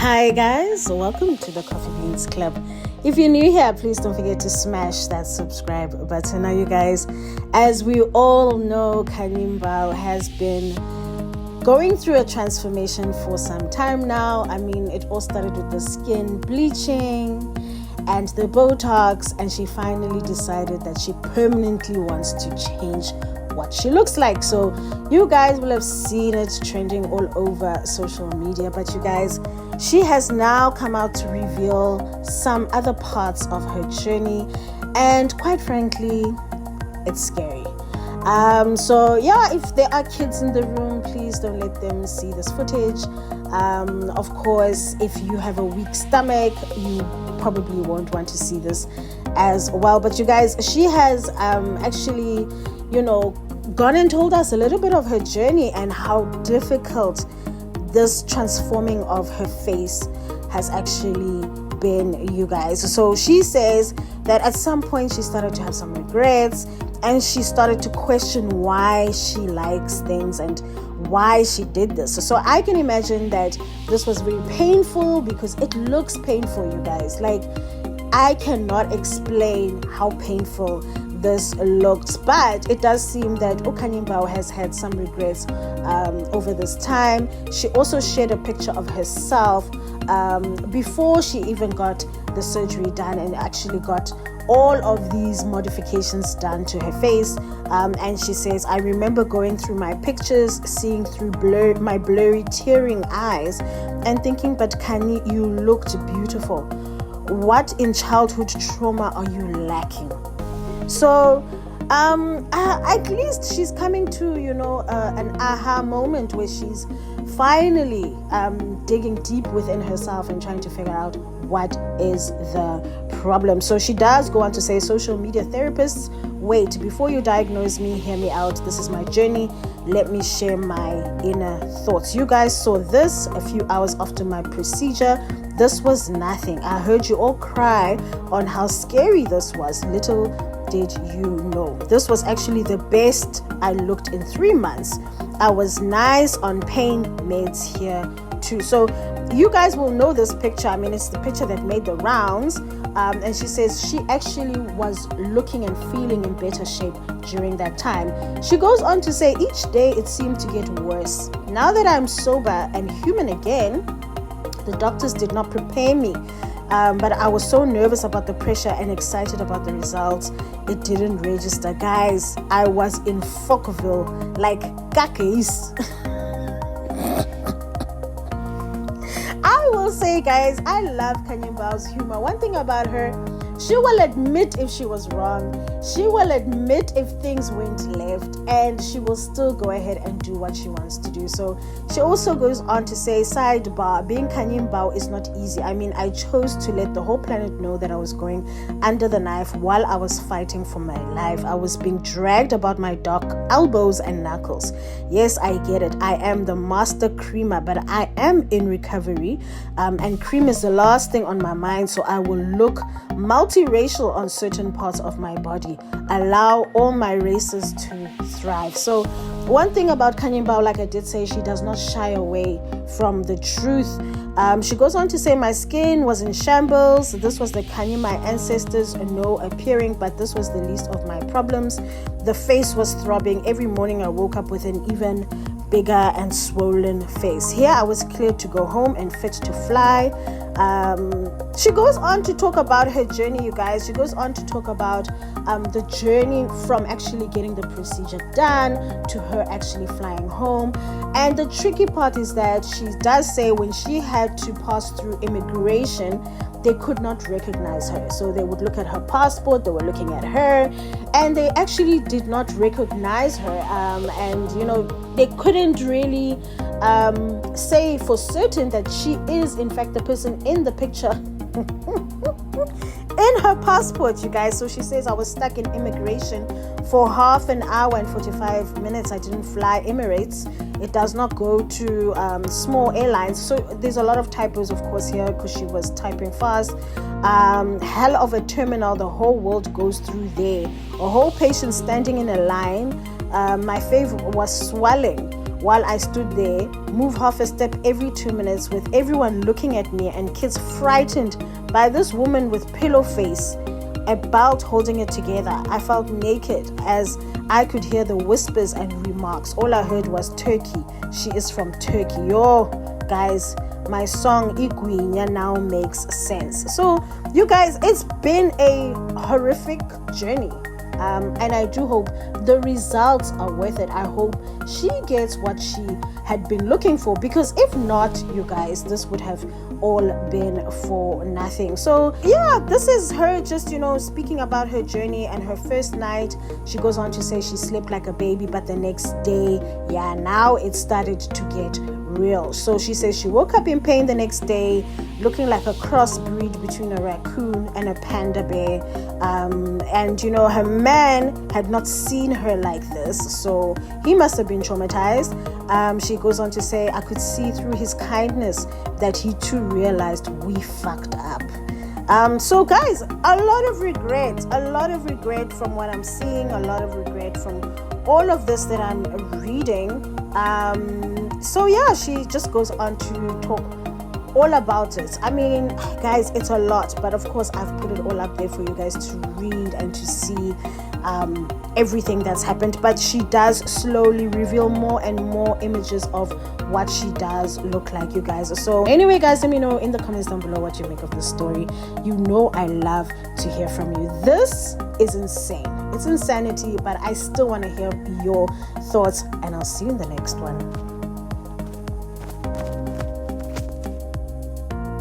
Hi guys, welcome to the Coffee Beans Club. If you're new here, please don't forget to smash that subscribe button. Now you guys, as we all know, Khanyi Mbau has been going through a transformation for some time now. I mean, it all started with the skin bleaching and the Botox, and she finally decided that she permanently wants to change what she looks like. So you guys will have seen it trending all over social media, but you guys, she has now come out to reveal some other parts of her journey, and quite frankly, it's scary. So yeah, if there are kids in the room, please don't let them see this footage. Of course, if you have a weak stomach, you probably won't want to see this as well. But you guys, she has actually, gone and told us a little bit of her journey and how difficult this transforming of her face has actually been, you guys. So she says that at some point she started to have some regrets, and she started to question why she likes things and why she did this. So I can imagine that this was very painful, because it looks painful, you guys. Like, I cannot explain how painful this looks, but it does seem that Khanyi Mbau has had some regrets over this time. She also shared a picture of herself before she even got the surgery done, and actually got all of these modifications done to her face. And she says, I remember going through my pictures, seeing through my blurry, tearing eyes, and thinking, but Khanyi, you looked beautiful. What in childhood trauma are you lacking? So at least she's coming to an aha moment where she's finally digging deep within herself and trying to figure out what is the problem. So she does go on to say, social media therapists, wait, before you diagnose me, hear me out. This is my journey. Let me share my inner thoughts. You guys saw this a few hours after my procedure. This was nothing. I heard you all cry on how scary this was. Little did you know, this was actually the best I looked in 3 months. I was nice on pain meds here too. So you guys will know this picture. I mean, it's the picture that made the rounds. And she says she actually was looking and feeling in better shape during that time. She goes on to say, each day it seemed to get worse. Now that I'm sober and human again, the doctors did not prepare me. But I was so nervous about the pressure and excited about the results. It didn't register. Guys, I was in Fockville like kakis. I will say, guys, I love Khanyi Mbau's humor. One thing about her, she will admit if she was wrong. She will admit if things went left, and she will still go ahead and do what she wants to do. So she also goes on to say, sidebar, being Khanyi Mbau is not easy. I mean, I chose to let the whole planet know that I was going under the knife while I was fighting for my life. I was being dragged about my dark elbows and knuckles. Yes, I get it. I am the master creamer, but I am in recovery. And cream is the last thing on my mind, so I will look multiracial on certain parts of my body. Allow all my races to thrive. So one thing about Khanyi Mbau, like I did say, she does not shy away from the truth. She goes on to say, my skin was in shambles. This was the Khanyi my ancestors know appearing, but this was the least of my problems. The face was throbbing. Every morning I woke up with an even bigger and swollen face. Here I was cleared to go home and fit to fly. She goes on to talk about her journey, you guys. She goes on to talk about the journey from actually getting the procedure done to her actually flying home. And the tricky part is that she does say when she had to pass through immigration, they could not recognize her. So they would look at her passport, they were looking at her, and they actually did not recognize her. And they couldn't really say for certain that she is in fact the person in the picture in her passport, you guys. So she says, I was stuck in immigration for half an hour and 45 minutes. I didn't fly Emirates. It does not go to small airlines. So there's a lot of typos, of course, here because she was typing fast. Hell of a terminal. The whole world goes through there. A whole patient standing in a line. My face was swelling while I stood there, move half a step every 2 minutes with everyone looking at me and kids frightened by this woman with pillow face, a belt holding it together. I felt naked as I could hear the whispers and remarks. All I heard was Turkey. She is from Turkey. Yo, guys, my song Igwinya now makes sense. So, you guys, it's been a horrific journey. And I do hope the results are worth it. I hope she gets what she had been looking for, because if not, you guys, this would have all been for nothing. So yeah, this is her just, speaking about her journey and her first night. She goes on to say she slept like a baby, but the next day, now it started to get real. So she says she woke up in pain the next day, looking like a crossbreed between a raccoon and a panda bear. And her man had not seen her like this, so he must have been traumatized. She goes on to say, I could see through his kindness that he too realized we fucked up. So guys, a lot of regret from what I'm seeing, a lot of regret from all of this that I'm reading. So yeah, she just goes on to talk all about it. I mean, guys, it's a lot, but of course I've put it all up there for you guys to read and to see everything that's happened. But she does slowly reveal more and more images of what she does look like, you guys. So anyway, guys, let me know in the comments down below what you make of this story. I love to hear from you. This is insane. It's insanity, but I still want to hear your thoughts, and I'll see you in the next one.